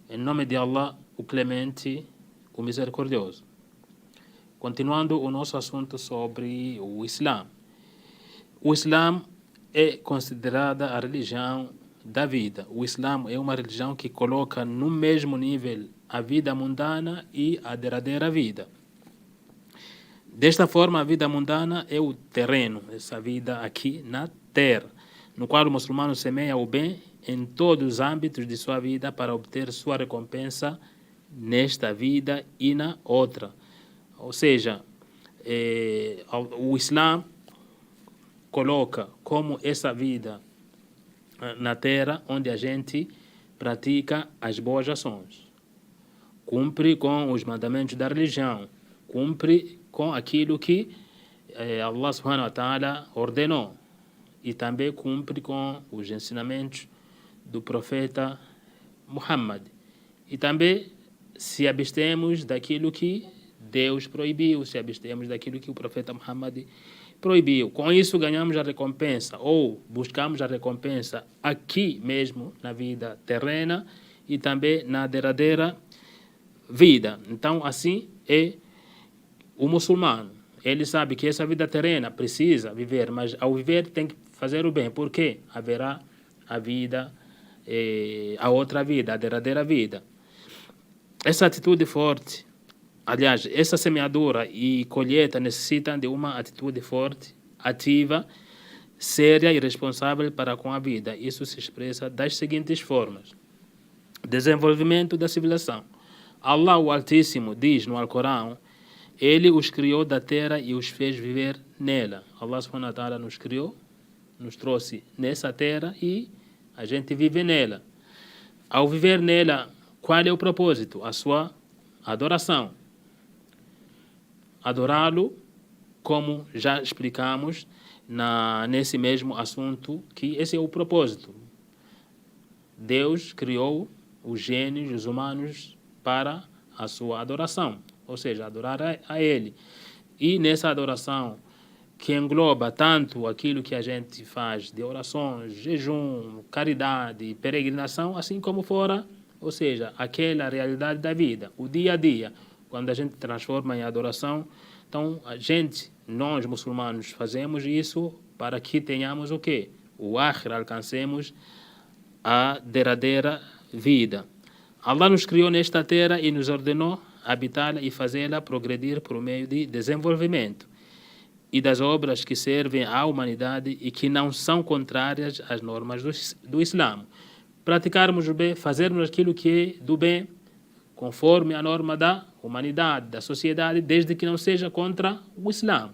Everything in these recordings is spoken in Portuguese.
Em nome de Allah, o Clemente, o Misericordioso. Continuando o nosso assunto sobre o Islã. O Islã é considerada a religião da vida. O Islã é uma religião que coloca no mesmo nível a vida mundana e a derradeira vida. Desta forma, a vida mundana é o terreno, essa vida aqui na terra, no qual o muçulmano semeia o bem em todos os âmbitos de sua vida para obter sua recompensa nesta vida e na outra. Ou seja, o Islã coloca como essa vida na terra onde a gente pratica as boas ações, cumpre com os mandamentos da religião, cumpre com aquilo que Allah subhanahu wa ta'ala ordenou e também cumpre com os ensinamentos do profeta Muhammad. E também se abstemos daquilo que Deus proibiu, se abstemos daquilo que o profeta Muhammad proibiu. Com isso ganhamos a recompensa ou buscamos a recompensa aqui mesmo na vida terrena e também na derradeira vida. Então assim é o muçulmano. Ele sabe que essa vida terrena precisa viver, mas ao viver tem que fazer o bem, porque haverá a vida, a outra vida, a derradeira vida. Essa atitude forte, aliás, essa semeadura e colheita necessitam de uma atitude forte, ativa, séria e responsável para com a vida. Isso se expressa das seguintes formas. Desenvolvimento da civilização. Allah, o Altíssimo, diz no Alcorão: Ele os criou da terra e os fez viver nela. Allah subhanahu wa ta'ala nos criou, nos trouxe nessa terra e a gente vive nela. Ao viver nela, qual é o propósito? A sua adoração. Adorá-lo, como já explicamos nesse mesmo assunto, que esse é o propósito. Deus criou os gênios, os humanos, para a sua adoração, ou seja, adorar a Ele. E nessa adoração, que engloba tanto aquilo que a gente faz de orações, jejum, caridade, peregrinação, assim como fora, ou seja, aquela realidade da vida, o dia a dia, quando a gente transforma em adoração. Então, nós muçulmanos, fazemos isso para que tenhamos o quê? O akhir, alcancemos a derradeira vida. Allah nos criou nesta terra e nos ordenou habitá-la e fazê-la progredir por meio de desenvolvimento e das obras que servem à humanidade e que não são contrárias às normas do Islã. Praticarmos o bem, fazermos aquilo que é do bem, conforme a norma da humanidade, da sociedade, desde que não seja contra o Islã,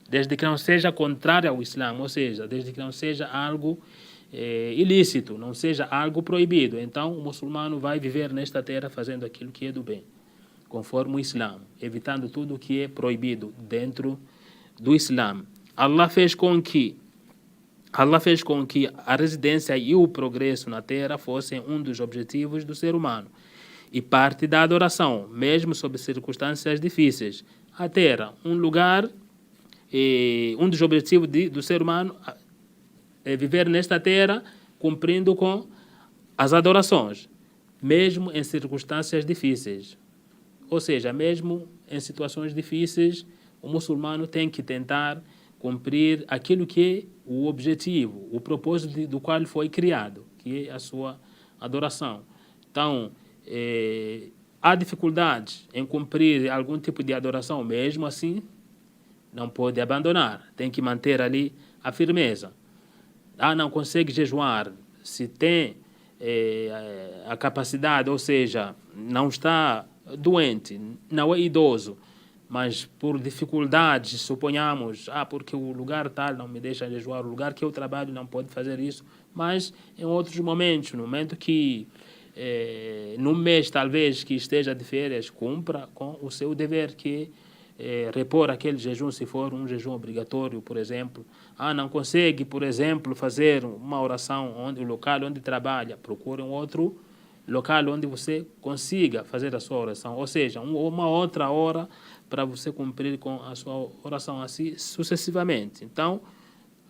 desde que não seja contrário ao Islã, ou seja, desde que não seja algo ilícito, não seja algo proibido. Então o muçulmano vai viver nesta terra fazendo aquilo que é do bem, conforme o Islã, evitando tudo o que é proibido dentro do Islã. Allah fez com que a residência e o progresso na terra fossem um dos objetivos do ser humano e parte da adoração, mesmo sob circunstâncias difíceis. A terra, um lugar, um dos objetivos do ser humano é viver nesta terra cumprindo com as adorações, mesmo em circunstâncias difíceis. Ou seja, mesmo em situações difíceis, o muçulmano tem que tentar cumprir aquilo que é o objetivo, o propósito do qual foi criado, que é a sua adoração. Então, há dificuldades em cumprir algum tipo de adoração, mesmo assim, não pode abandonar, tem que manter ali a firmeza. Não consegue jejuar, se tem a capacidade, ou seja, não está doente, não é idoso, mas por dificuldades, suponhamos, porque o lugar tal não me deixa jejuar, o lugar que eu trabalho não pode fazer isso, mas em outros momentos, no momento que, num mês talvez que esteja de férias, cumpra com o seu dever, que é repor aquele jejum, se for um jejum obrigatório, por exemplo. Não consegue, por exemplo, fazer uma oração o local onde trabalha, procure um outro local onde você consiga fazer a sua oração, ou seja, uma outra hora para você cumprir com a sua oração, assim sucessivamente. Então,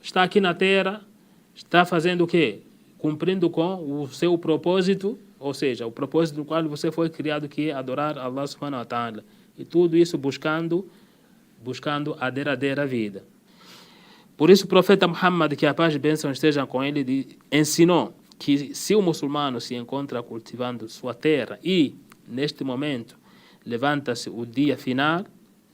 está aqui na terra, Está fazendo o quê? Cumprindo com o seu propósito, ou seja, o propósito do qual você foi criado, que é adorar Allah subhanahu wa ta'ala. E tudo isso buscando a derradeira vida. Por isso o profeta Muhammad, que a paz e bênção estejam com ele, ensinou que se o muçulmano se encontra cultivando sua terra e, neste momento, levanta-se o dia final,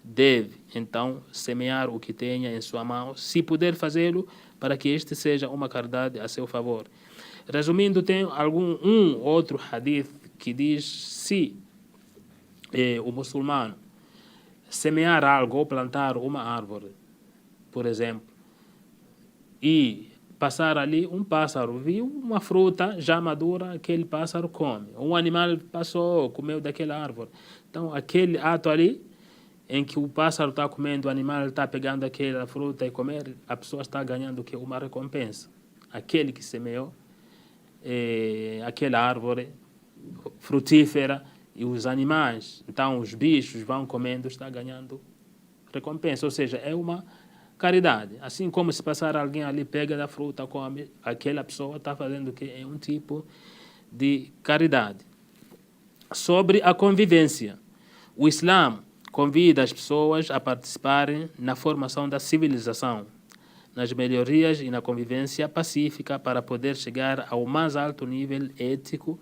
deve, então, semear o que tenha em sua mão, se puder fazê-lo, para que este seja uma caridade a seu favor. Resumindo, tem um outro hadith que diz, se o muçulmano semear algo ou plantar uma árvore, por exemplo, e passar ali um pássaro, viu uma fruta já madura, aquele pássaro come. Um animal passou, comeu daquela árvore. Então, aquele ato ali, em que o pássaro está comendo, o animal está pegando aquela fruta e comer, a pessoa está ganhando uma recompensa. Aquele que semeou aquela árvore frutífera e os animais, então os bichos vão comendo, está ganhando recompensa. Ou seja, é uma caridade. Assim como se passar alguém ali, pega da fruta, come, aquela pessoa está fazendo o que? É um tipo de caridade. Sobre a convivência. O Islã convida as pessoas a participarem na formação da civilização, nas melhorias e na convivência pacífica para poder chegar ao mais alto nível ético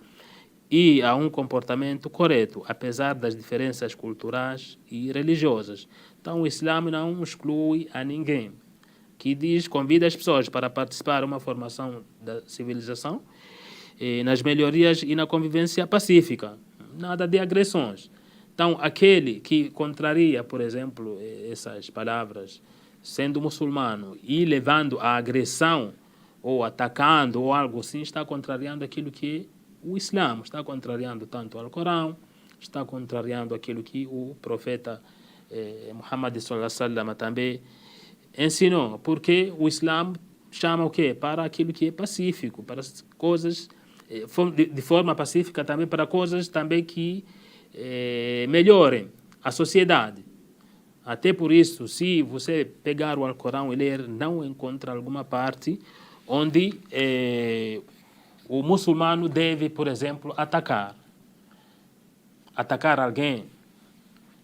e a um comportamento correto, apesar das diferenças culturais e religiosas. Então, o Islã não exclui a ninguém, que diz, convida as pessoas para participar de uma formação da civilização, nas melhorias e na convivência pacífica, nada de agressões. Então, aquele que contraria, por exemplo, essas palavras, sendo muçulmano e levando a agressão ou atacando ou algo assim, está contrariando aquilo que o Islã, está contrariando tanto o Alcorão, está contrariando aquilo que o profeta Muhammad sallallahu alaihi wasallam também ensinou, porque o Islã chama o quê? Para aquilo que é pacífico, para coisas de forma pacífica também, para coisas também que melhorem a sociedade. Até por isso, se você pegar o Alcorão e ler, não encontra alguma parte onde o muçulmano deve, por exemplo, atacar alguém,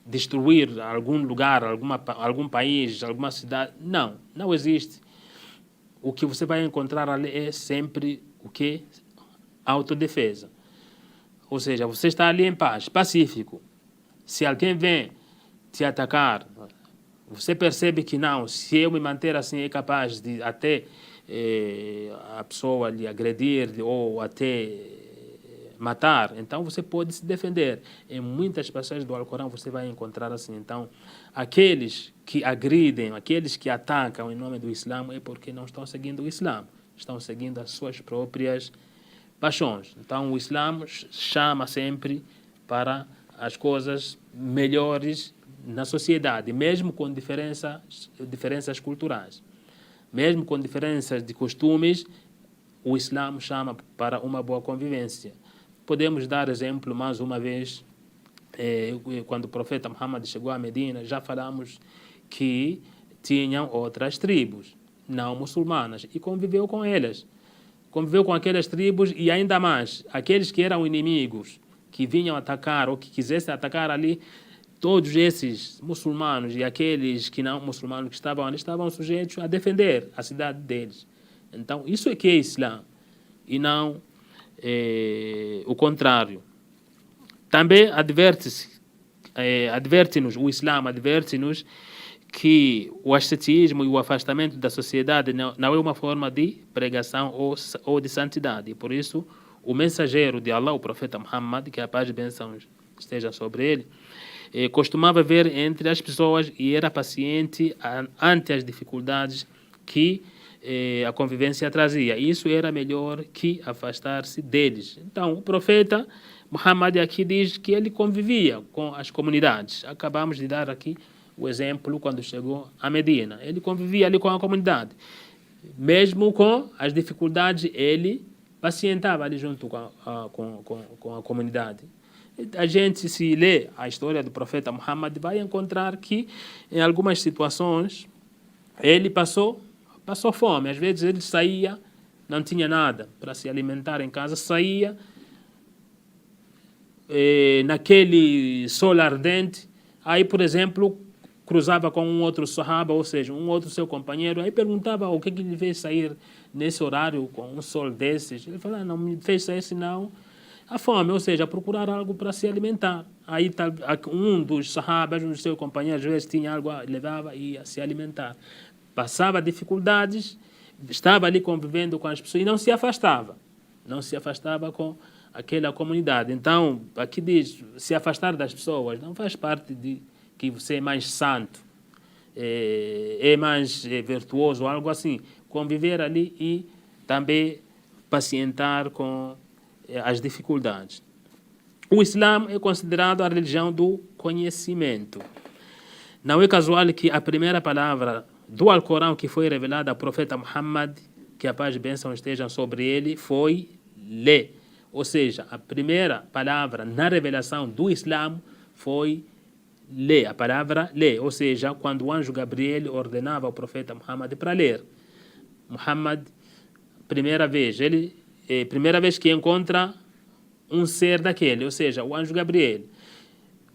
destruir algum lugar, algum país, alguma cidade. Não existe. O que você vai encontrar ali é sempre o que? Autodefesa. Ou seja, você está ali em paz, pacífico. Se alguém vem te atacar, você percebe que não, se eu me manter assim é capaz de até a pessoa lhe agredir ou até matar, então você pode se defender. Em muitas passagens do Alcorão você vai encontrar assim. Então, aqueles que agridem, aqueles que atacam em nome do Islã é porque não estão seguindo o Islã, estão seguindo as suas próprias paixões. Então, o Islã chama sempre para as coisas melhores na sociedade, mesmo com diferenças culturais, mesmo com diferenças de costumes, o Islã chama para uma boa convivência. Podemos dar exemplo mais uma vez, quando o profeta Muhammad chegou a Medina, já falamos que tinham outras tribos não muçulmanas e conviveu com elas. Conviveu com aquelas tribos e ainda mais, aqueles que eram inimigos, que vinham atacar ou que quisessem atacar ali, todos esses muçulmanos e aqueles que não muçulmanos que estavam ali estavam sujeitos a defender a cidade deles. Então, isso é que é Islã e não o contrário. Também adverte-nos, o Islã adverte-nos que o ascetismo e o afastamento da sociedade não é uma forma de pregação ou de santidade. Por isso, o mensageiro de Allah, o profeta Muhammad, que a paz e bênção esteja sobre ele, costumava ver entre as pessoas e era paciente ante as dificuldades que a convivência trazia. Isso era melhor que afastar-se deles. Então, o profeta Muhammad aqui diz que ele convivia com as comunidades. Acabamos de dar aqui o exemplo quando chegou a Medina. Ele convivia ali com a comunidade. Mesmo com as dificuldades, ele pacientava ali junto com a comunidade. A gente, se lê a história do profeta Muhammad, vai encontrar que, em algumas situações, ele passou fome. Às vezes ele saía não tinha nada para se alimentar em casa, saía naquele sol ardente, aí, por exemplo, cruzava com um outro sahaba, ou seja, um outro seu companheiro, aí perguntava o que lhe fez sair nesse horário com um sol desses. Ele falava, não me fez sair senão a fome, ou seja, procurar algo para se alimentar. Aí um dos sahabas, um dos seus companheiros, às vezes tinha algo, levava e ia se alimentar. Passava dificuldades, estava ali convivendo com as pessoas e não se afastava. Não se afastava com aquela comunidade. Então, aqui diz, se afastar das pessoas não faz parte de que você é mais santo, é mais virtuoso, algo assim. Conviver ali e também pacientar com as dificuldades. O Islã é considerado a religião do conhecimento. Não é casual que a primeira palavra do Alcorão que foi revelada ao profeta Muhammad, que a paz e bênção estejam sobre ele, foi lê. Ou seja, a primeira palavra na revelação do Islã foi lê, a palavra lê. Ou seja, quando o anjo Gabriel ordenava ao profeta Muhammad para ler. Muhammad, primeira vez que encontra um ser daquele, ou seja, o anjo Gabriel.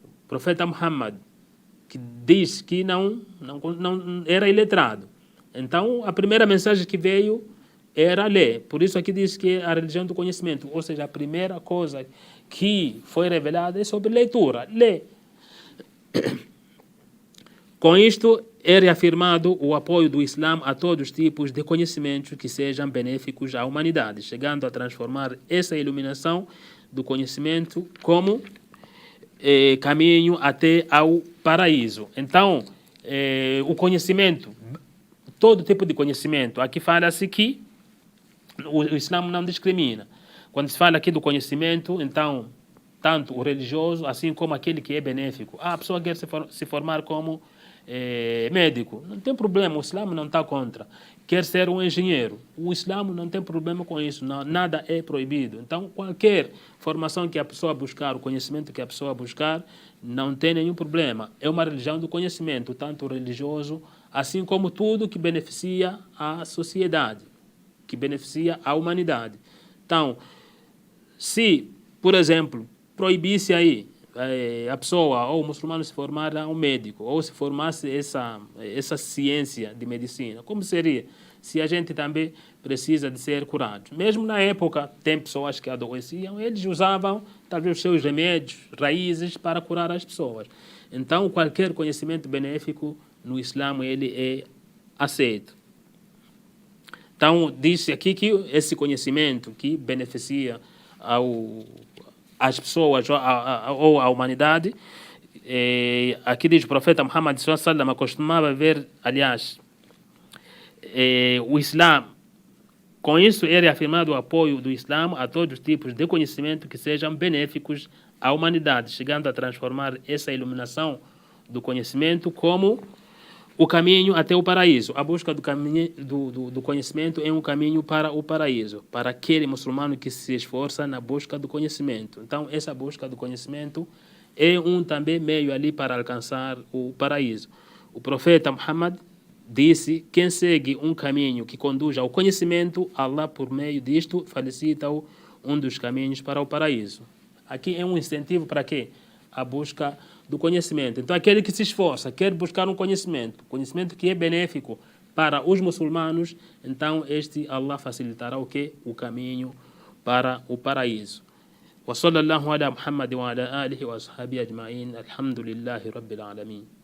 O profeta Muhammad, que diz que não era iletrado. Então, a primeira mensagem que veio era ler. Por isso aqui diz que é a religião do conhecimento, ou seja, a primeira coisa que foi revelada é sobre leitura, ler. Com isto, é reafirmado o apoio do Islã a todos os tipos de conhecimentos que sejam benéficos à humanidade, chegando a transformar essa iluminação do conhecimento como caminho até ao paraíso. Então, o conhecimento, todo tipo de conhecimento, aqui fala-se que o Islã não discrimina. Quando se fala aqui do conhecimento, então, tanto o religioso, assim como aquele que é benéfico. A pessoa quer se formar como médico, não tem problema, o Islã não está contra. Quer ser um engenheiro, o Islã não tem problema com isso, não, nada é proibido. Então, qualquer formação que a pessoa buscar, o conhecimento que a pessoa buscar, não tem nenhum problema. É uma religião do conhecimento, tanto religioso, assim como tudo que beneficia a sociedade, que beneficia a humanidade. Então, se, por exemplo, proibisse aí a pessoa ou o muçulmano se formar um médico ou se formasse essa ciência de medicina, como seria se a gente também precisa de ser curado? Mesmo na época, tem pessoas que adoeciam, eles usavam talvez os seus remédios, raízes para curar as pessoas. Então, qualquer conhecimento benéfico no Islã ele é aceito. Então, diz aqui que esse conhecimento que beneficia as pessoas ou a humanidade, aqui diz o profeta Muhammad sallallahu costumava ver, aliás, o Islã, com isso é reafirmado o apoio do Islã a todos os tipos de conhecimento que sejam benéficos à humanidade, chegando a transformar essa iluminação do conhecimento como o caminho até o paraíso. A busca do conhecimento é um caminho para o paraíso, para aquele muçulmano que se esforça na busca do conhecimento. Então, essa busca do conhecimento é também meio ali para alcançar o paraíso. O profeta Muhammad disse: quem segue um caminho que conduz ao conhecimento, Allah, por meio disto, felicita um dos caminhos para o paraíso. Aqui é um incentivo para quê? A busca do conhecimento. Então, aquele que se esforça, quer buscar um conhecimento que é benéfico para os muçulmanos, então Allah facilitará o quê? O caminho para o paraíso. Wa sallallahu ala Muhammad wa ala alihi wa ashabihi ajma'in. Alhamdulillahi rabbil alamin.